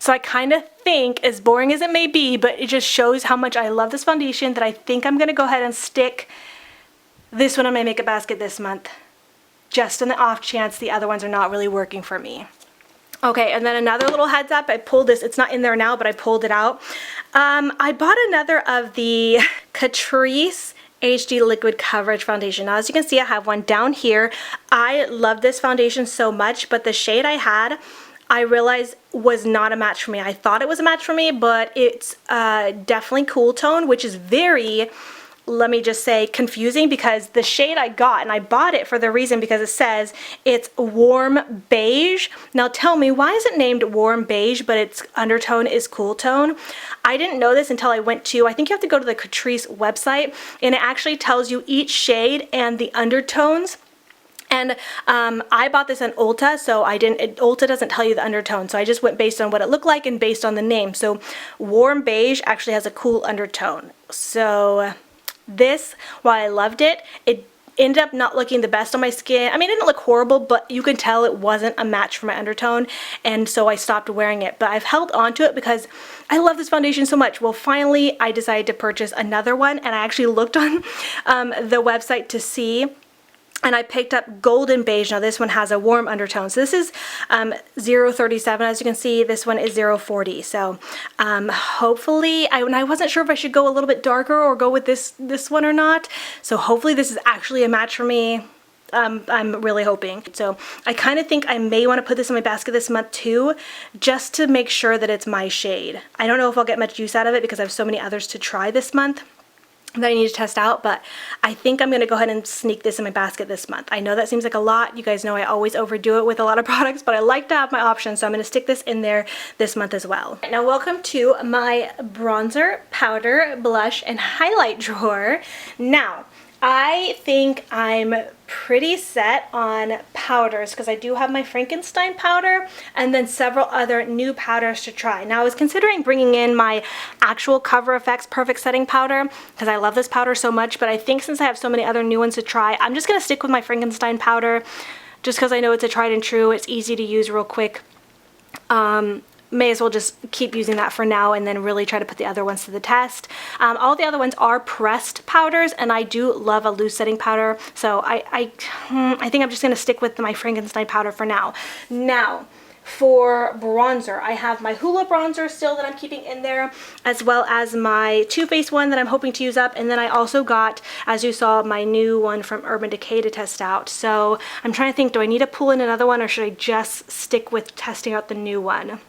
So I kind of think, as boring as it may be, but it just shows how much I love this foundation, that I think I'm going to go ahead and stick this one in my makeup basket this month, just in the off chance the other ones are not really working for me. Okay, and then another little heads up, I pulled this, it's not in there now, but I pulled it out. I bought another of the Catrice HD Liquid Coverage Foundation. Now, as you can see, I have one down here. I love this foundation so much, but the shade I had, I realized was not a match for me. I thought it was a match for me, but it's definitely cool tone, which is very, let me just say, confusing, because the shade I got, and I bought it for the reason because it says it's warm beige. Now tell me, why is it named warm beige but its undertone is cool tone? I didn't know this until I went to, I think you have to go to the Catrice website, and it actually tells you each shade and the undertones. And I bought this on Ulta, so Ulta doesn't tell you the undertone, so I just went based on what it looked like and based on the name. So warm beige actually has a cool undertone. So this, while I loved it, it ended up not looking the best on my skin. I mean, it didn't look horrible, but you can tell it wasn't a match for my undertone, and so I stopped wearing it. But I've held on to it because I love this foundation so much. Well, finally, I decided to purchase another one, and I actually looked on the website to see, and I picked up Golden Beige. Now this one has a warm undertone. So this is 037. As you can see, this one is 040. So hopefully, I wasn't sure if I should go a little bit darker or go with this one or not. So hopefully this is actually a match for me. I'm really hoping. So I kind of think I may want to put this in my basket this month too, just to make sure that it's my shade. I don't know if I'll get much use out of it because I have so many others to try this month that I need to test out, but I think I'm going to go ahead and sneak this in my basket this month. I know that seems like a lot. You guys know I always overdo it with a lot of products, but I like to have my options, so I'm going to stick this in there this month as well. Now, welcome to my bronzer, powder, blush, and highlight drawer. Now, I think I'm pretty set on powders because I do have my Frankenstein powder and then several other new powders to try. Now, I was considering bringing in my actual Cover FX Perfect Setting powder because I love this powder so much, but I think since I have so many other new ones to try, I'm just going to stick with my Frankenstein powder just because I know it's a tried and true. It's easy to use real quick. May as well just keep using that for now and then really try to put the other ones to the test. All the other ones are pressed powders, and I do love a loose setting powder, so I think I'm just going to stick with my Frankenstein powder for now. Now, for bronzer, I have my Hoola bronzer still that I'm keeping in there, as well as my Too Faced one that I'm hoping to use up, and then I also got, as you saw, my new one from Urban Decay to test out. So I'm trying to think, do I need to pull in another one or should I just stick with testing out the new one?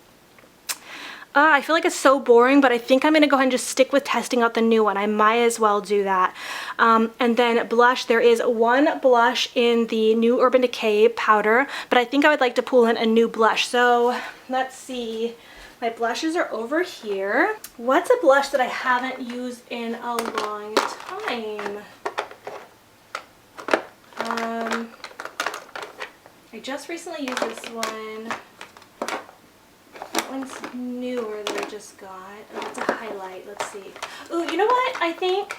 I feel like it's so boring, but I think I'm going to go ahead and just stick with testing out the new one. I might as well do that. And then blush, there is one blush in the new Urban Decay powder, but I think I would like to pull in a new blush. So let's see. My blushes are over here. What's a blush that I haven't used in a long time? I just recently used this one. One's newer that I just got. Oh, it's a highlight. Let's see. Ooh, you know what? I think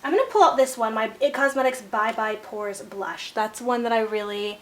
I'm going to pull out this one, my It Cosmetics Bye Bye Pores blush. That's one that I really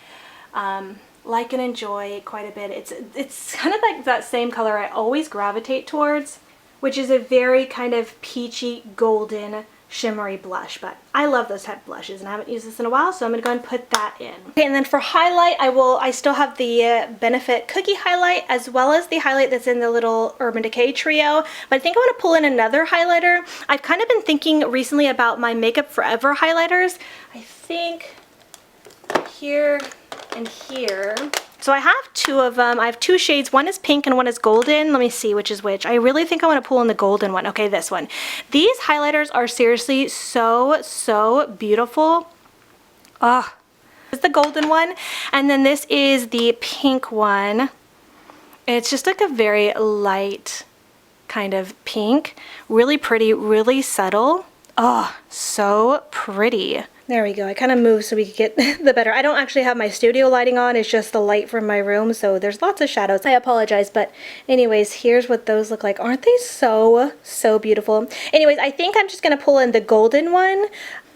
like and enjoy quite a bit. It's kind of like that same color I always gravitate towards, which is a very kind of peachy golden shimmery blush, but I love those type of blushes and I haven't used this in a while, so I'm gonna go ahead and put that in. Okay, and then for highlight, I still have the Benefit Cookie highlight as well as the highlight that's in the little Urban Decay trio, but I think I want to pull in another highlighter. I've kind of been thinking recently about my Makeup Forever highlighters. I think here and here. So I have two of them. I have two shades. One is pink and one is golden. Let me see which is which. I really think I want to pull in the golden one. Okay, this one. These highlighters are seriously so beautiful. Ah, this is the golden one. And then this is the pink one. It's just like a very light kind of pink. Really pretty, really subtle. Oh, so pretty. There we go. I kind of moved so we could get the better. I don't actually have my studio lighting on. It's just the light from my room, so there's lots of shadows. I apologize, but anyways, here's what those look like. Aren't they so beautiful? Anyways, I think I'm just going to pull in the golden one.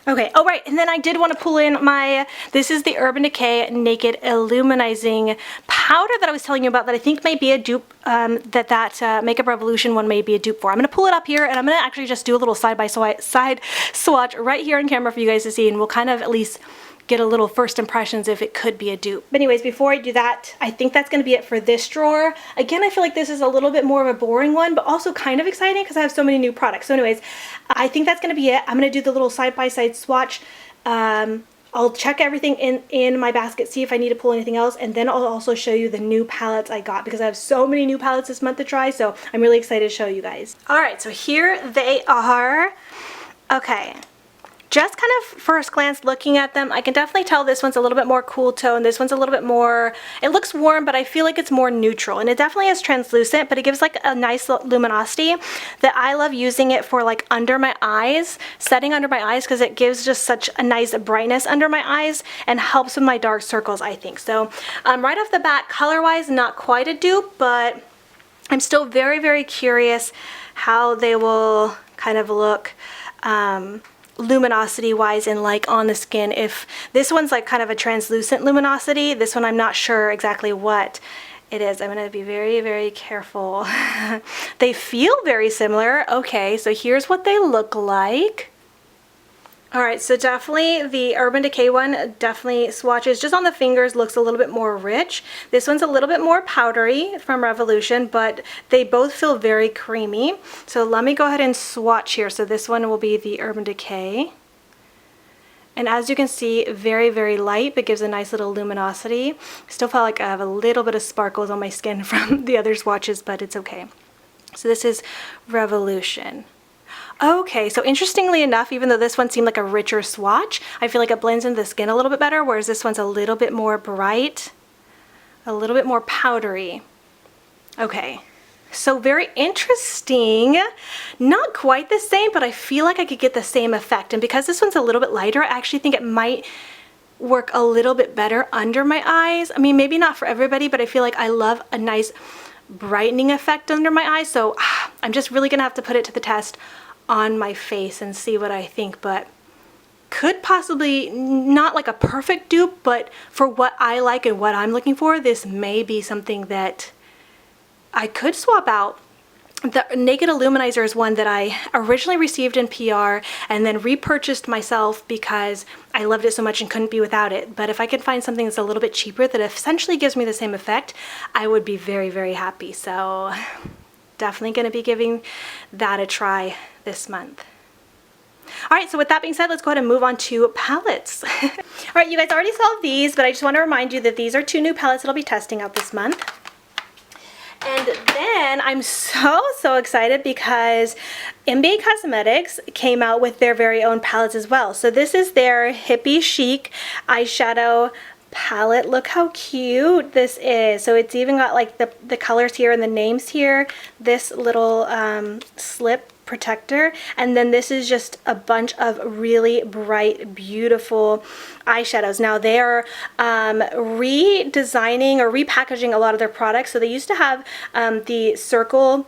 Okay, oh right, and then I did want to pull in my, this is the Urban Decay Naked Illuminizing Powder that I was telling you about that I think may be a dupe, that Makeup Revolution one may be a dupe for. I'm going to pull it up here, and I'm going to actually just do a little side swatch right here on camera for you guys to see, and we'll kind of at least get a little first impressions if it could be a dupe. But anyways, before I do that, I think that's going to be it for this drawer. Again, I feel like this is a little bit more of a boring one, but also kind of exciting because I have so many new products. So anyways, I think that's going to be it. I'm going to do the little side-by-side swatch. I'll check everything in my basket, see if I need to pull anything else, and then I'll also show you the new palettes I got because I have so many new palettes this month to try, so I'm really excited to show you guys. Alright, so here they are. Okay. Just kind of first glance looking at them, I can definitely tell this one's a little bit more cool tone. This one's a little bit more, it looks warm, but I feel like it's more neutral. And it definitely is translucent, but it gives like a nice luminosity that I love using it for like under my eyes, setting under my eyes, because it gives just such a nice brightness under my eyes and helps with my dark circles, I think. So right off the bat, color-wise, not quite a dupe, but I'm still very, very curious how they will kind of look luminosity wise and like on the skin. If this one's like kind of a translucent luminosity, this one I'm not sure exactly what it is. I'm going to be very, very careful. They feel very similar. Okay, so here's what they look like. Alright, so definitely the Urban Decay one definitely swatches just on the fingers, looks a little bit more rich. This one's a little bit more powdery from Revolution, but they both feel very creamy. So let me go ahead and swatch here. So this one will be the Urban Decay. And as you can see, very, very light, but gives a nice little luminosity. Still felt like I have a little bit of sparkles on my skin from the other swatches, but it's okay. So this is Revolution. Okay, so interestingly enough, even though this one seemed like a richer swatch, I feel like it blends into the skin a little bit better, whereas this one's a little bit more bright, a little bit more powdery. Okay, so very interesting. Not quite the same, but I feel like I could get the same effect. And because this one's a little bit lighter, I actually think it might work a little bit better under my eyes. I mean, maybe not for everybody, but I feel like I love a nice brightening effect under my eyes. So I'm just really gonna have to put it to the test on my face and see what I think, but could possibly, not like a perfect dupe, but for what I like and what I'm looking for, this may be something that I could swap out. The Naked Illuminizer is one that I originally received in PR and then repurchased myself because I loved it so much and couldn't be without it. But if I could find something that's a little bit cheaper that essentially gives me the same effect, I would be very, very happy. So definitely going to be giving that a try this month. Alright, so with that being said, let's go ahead and move on to palettes. Alright, you guys already saw these, but I just want to remind you that these are 2 new palettes that I'll be testing out this month. And then I'm so excited because NBA Cosmetics came out with their very own palettes as well. So this is their Hippie Chic eyeshadow palette. Look how cute this is. So it's even got like the colors here and the names here, this little slip protector, and then this is just a bunch of really bright, beautiful eyeshadows. Now they are redesigning or repackaging a lot of their products. So they used to have the circle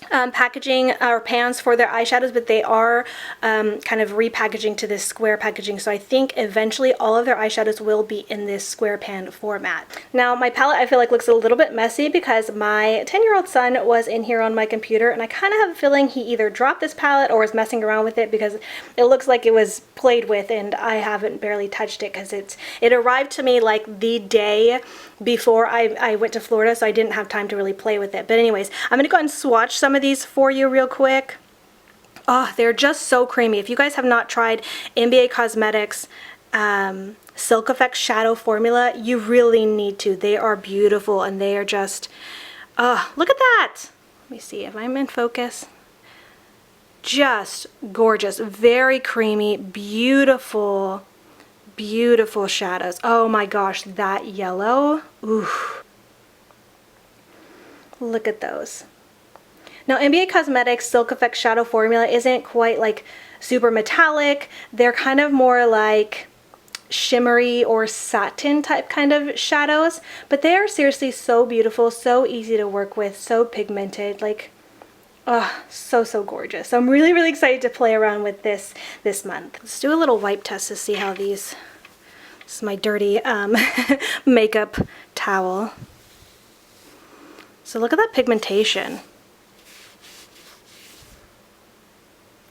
packaging or pans for their eyeshadows, but they are kind of repackaging to this square packaging. So I think eventually all of their eyeshadows will be in this square pan format. Now my palette I feel like looks a little bit messy because my 10-year-old son was in here on my computer, and I kind of have a feeling he either dropped this palette or is messing around with it because it looks like it was played with, and I haven't barely touched it because it arrived to me like the day before I went to Florida, so I didn't have time to really play with it. But anyways, I'm going to go ahead and swatch some of these for you real quick. Oh, they're just so creamy. If you guys have not tried NBA Cosmetics Silk Effect Shadow Formula, you really need to. They are beautiful, and they are just, look at that. Let me see if I'm in focus. Just gorgeous, very creamy, beautiful, beautiful shadows. Oh my gosh, that yellow. Ooh. Look at those. Now NBA Cosmetics Silk Effect Shadow Formula isn't quite like super metallic. They're kind of more like shimmery or satin type kind of shadows, but they are seriously so beautiful, so easy to work with, so pigmented. Like, Oh, so, so gorgeous. So I'm really, really excited to play around with this month. Let's do a little wipe test to see how these, this is my dirty makeup towel. So look at that pigmentation.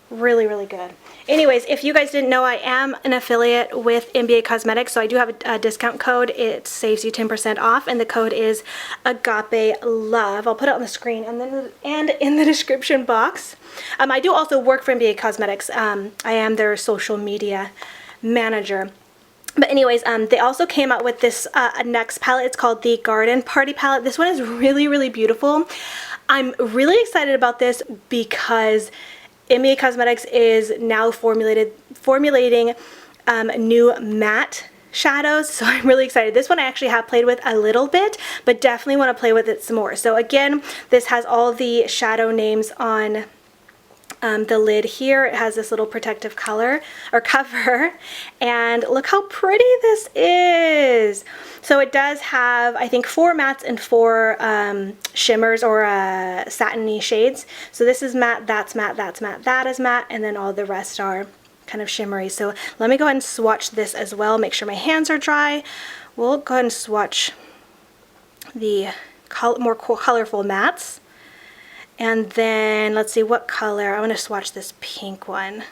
Really, really good. Anyways, if you guys didn't know, I am an affiliate with NBA Cosmetics, so I do have a discount code. It saves you 10% off, and the code is agapelovegirl. I'll put it on the screen and in the description box. I do also work for NBA Cosmetics. I am their social media manager. But anyways, they also came out with this next palette. It's called the Garden Party palette. This one is really, really beautiful. I'm really excited about this because NBA Cosmetics is now formulating new matte shadows, so I'm really excited. This one I actually have played with a little bit, but definitely want to play with it some more. So again, this has all the shadow names on the lid here. It has this little protective color or cover, and look how pretty this is. So it does have, I think, 4 mattes and 4 shimmers or satiny shades. So this is matte, that's matte, that's matte, that is matte, and then all the rest are kind of shimmery. So let me go ahead and swatch this as well, make sure my hands are dry. We'll go ahead and swatch the more colorful mattes. And then let's see what color. I want to swatch this pink one.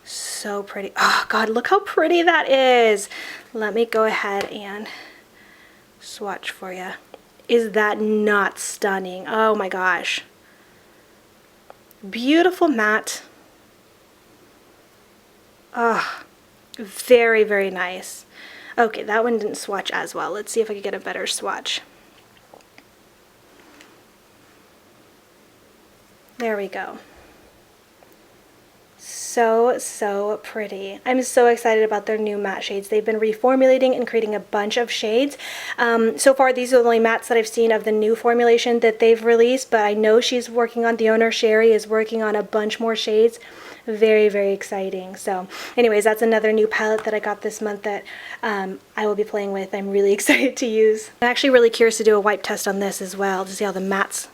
So pretty. Oh God, look how pretty that is. Let me go ahead and swatch for you. Is that not stunning? Oh my gosh. Beautiful matte. Oh, very, very nice. Okay, that one didn't swatch as well. Let's see if I can get a better swatch. There we go. So, so pretty. I'm so excited about their new matte shades. They've been reformulating and creating a bunch of shades. So far, these are the only mattes that I've seen of the new formulation that they've released, but I know she's working on, the owner, Sherry, is working on a bunch more shades. Very, very exciting. So anyways, that's another new palette that I got this month that I will be playing with. I'm really excited to use. I'm actually really curious to do a wipe test on this as well to see how the mattes.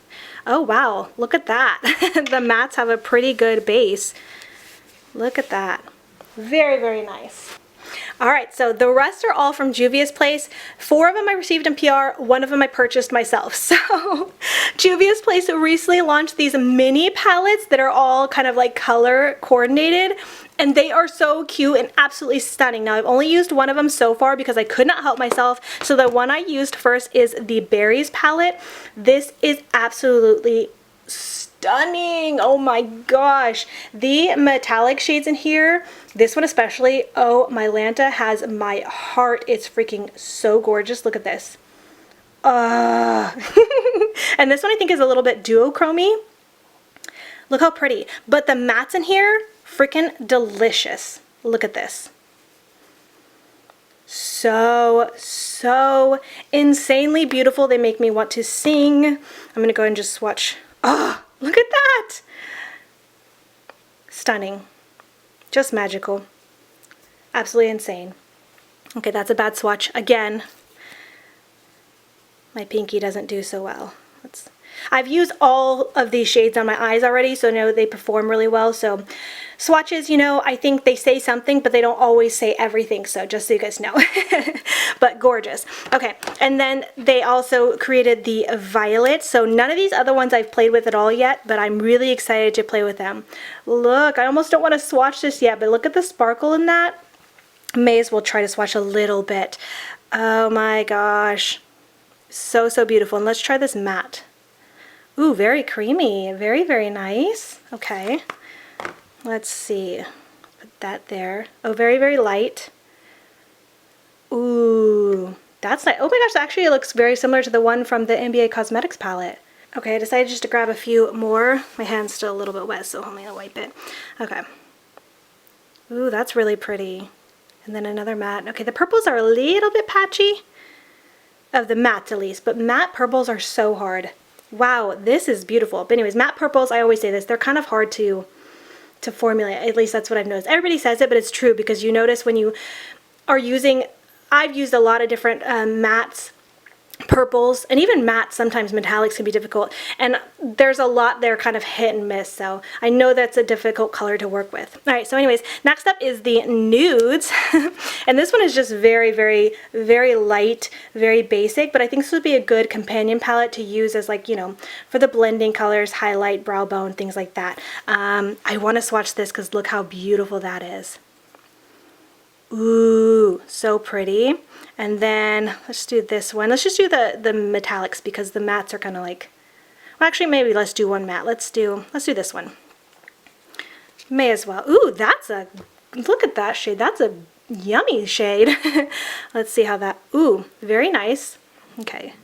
Oh wow, look at that. The mattes have a pretty good base. Look at that. Very, very nice. Alright, so the rest are all from Julius Place. 4 of them I received in PR, 1 of them I purchased myself. So Julius Place recently launched these mini palettes that are all kind of like color coordinated, and they are so cute and absolutely stunning. Now I've only used 1 of them so far because I could not help myself. So the one I used first is the Berries palette. This is absolutely stunning. Oh my gosh. The metallic shades in here, this one especially, oh my Lanta, has my heart. It's freaking so gorgeous. Look at this. And this one I think is a little bit duochromy. Look how pretty. But the mattes in here, freaking delicious. Look at this. So, so insanely beautiful. They make me want to sing. I'm going to go ahead and just swatch. Oh, look at that. Stunning. Just magical. Absolutely insane. Okay, that's a bad swatch. Again, my pinky doesn't do so well. I've used all of these shades on my eyes already, so I know they perform really well. So swatches, you know, I think they say something, but they don't always say everything. So just so you guys know. But gorgeous. Okay, and then they also created the violet. So none of these other ones I've played with at all yet, but I'm really excited to play with them. Look, I almost don't want to swatch this yet, but look at the sparkle in that. May as well try to swatch a little bit. Oh my gosh. So, so beautiful. And let's try this matte. Ooh, very creamy. Very, very nice. Okay. Let's see. Put that there. Oh, very, very light. Ooh, that's nice. Oh my gosh, actually it looks very similar to the one from the NBA Cosmetics palette. Okay, I decided just to grab a few more. My hand's still a little bit wet, so I'm going to wipe it. Okay. Ooh, that's really pretty. And then another matte. Okay, the purples are a little bit patchy. Of the mattes at least, but matte purples are so hard. Wow, this is beautiful. But anyways, matte purples, I always say this, they're kind of hard to formulate. At least that's what I've noticed. Everybody says it, but it's true because you notice when you are using, I've used a lot of different mattes purples, and even matte. Sometimes metallics can be difficult, and there's a lot there kind of hit and miss, so I know that's a difficult color to work with. All right, so anyways, next up is the nudes. And this one is just very, very, very light, very basic, but I think this would be a good companion palette to use as, like, you know, for the blending colors, highlight, brow bone, things like that. I want to swatch this because look how beautiful that is. Ooh, so pretty. And then let's do this one. Let's just do the metallics because the mattes are kind of like, well, actually maybe let's do one matte. Let's do this one. May as well. Ooh, look at that shade. That's a yummy shade. Let's see how that, ooh, very nice. Okay.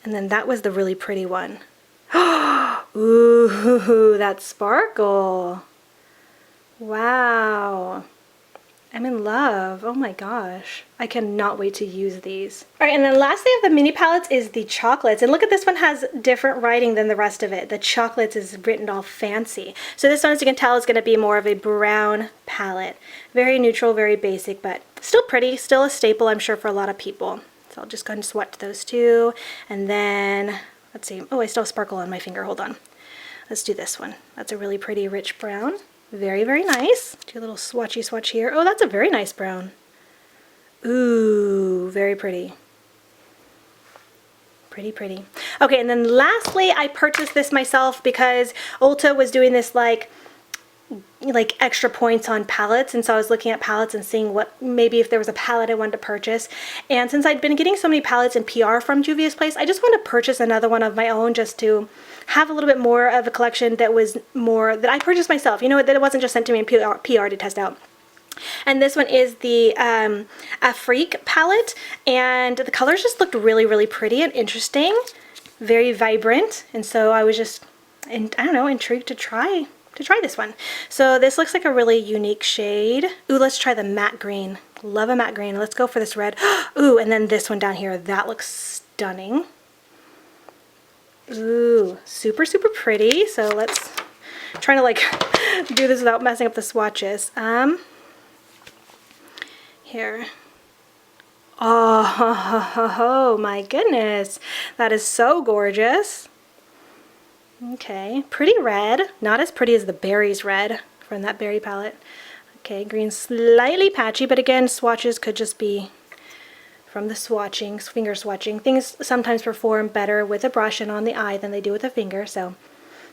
And then that was the really pretty one. Ooh, that sparkle. Wow. I'm in love. Oh my gosh. I cannot wait to use these. All right, and then lastly of the mini palettes is the chocolates. And look at this one has different writing than the rest of it. The chocolates is written all fancy. So this one, as you can tell, is going to be more of a brown palette. Very neutral, very basic, but still pretty. Still a staple, I'm sure, for a lot of people. So I'll just go ahead and swatch those two. And then, let's see. Oh, I still have sparkle on my finger. Hold on. Let's do this one. That's a really pretty rich brown. Very, very nice. Do a little swatchy swatch here. Oh, that's a very nice brown. Ooh, very pretty. Pretty, pretty. Okay, and then lastly, I purchased this myself because Ulta was doing this like extra points on palettes, and so I was looking at palettes and seeing what, maybe if there was a palette I wanted to purchase. And since I'd been getting so many palettes in PR from Julius Place, I just want to purchase another one of my own just to have a little bit more of a collection that was more, that I purchased myself, you know, that it wasn't just sent to me in PR to test out. And this one is the Afrique palette, and the colors just looked really, really pretty and interesting, very vibrant, and so I was just, I don't know, intrigued to try this one. So this looks like a really unique shade. Ooh, let's try the matte green. Love a matte green. Let's go for this red. Ooh, and then this one down here, that looks stunning. Ooh, super, super pretty. So let's try to like do this without messing up the swatches. Here. Oh, my goodness. That is so gorgeous. Okay, pretty red. Not as pretty as the berries red from that berry palette. Okay, green slightly patchy, but again, swatches could just be from the swatching, finger swatching. Things sometimes perform better with a brush and on the eye than they do with a finger, so.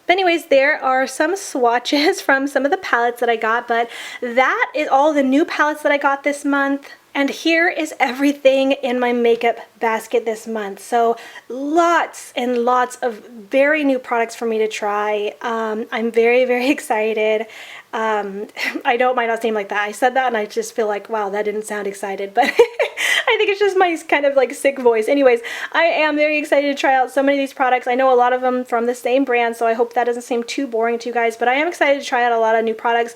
But anyways, there are some swatches from some of the palettes that I got, but that is all the new palettes that I got this month. And here is everything in my makeup basket this month. So lots and lots of very new products for me to try. I'm very, very excited. I know it might not seem like that. I said that and I just feel like, wow, that didn't sound excited, but I think it's just my kind of like sick voice. Anyways, I am very excited to try out so many of these products. I know a lot of them from the same brand, so I hope that doesn't seem too boring to you guys, but I am excited to try out a lot of new products.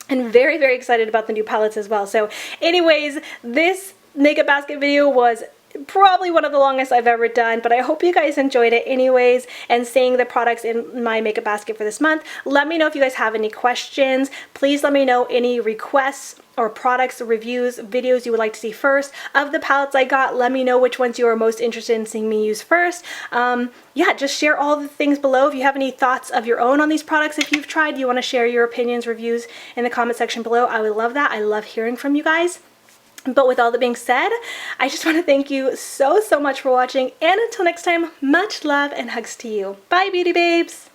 And very, very excited about the new palettes as well. So anyways, this makeup basket video was probably one of the longest I've ever done, but I hope you guys enjoyed it anyways, and seeing the products in my makeup basket for this month. Let me know if you guys have any questions. Please let me know any requests or products, reviews, videos you would like to see first of the palettes I got. Let me know which ones you are most interested in seeing me use first. Yeah, just share all the things below. If you have any thoughts of your own on these products, if you've tried, you want to share your opinions, reviews in the comment section below. I would love that. I love hearing from you guys. But with all that being said, I just want to thank you so, so much for watching. And until next time, much love and hugs to you. Bye, beauty babes.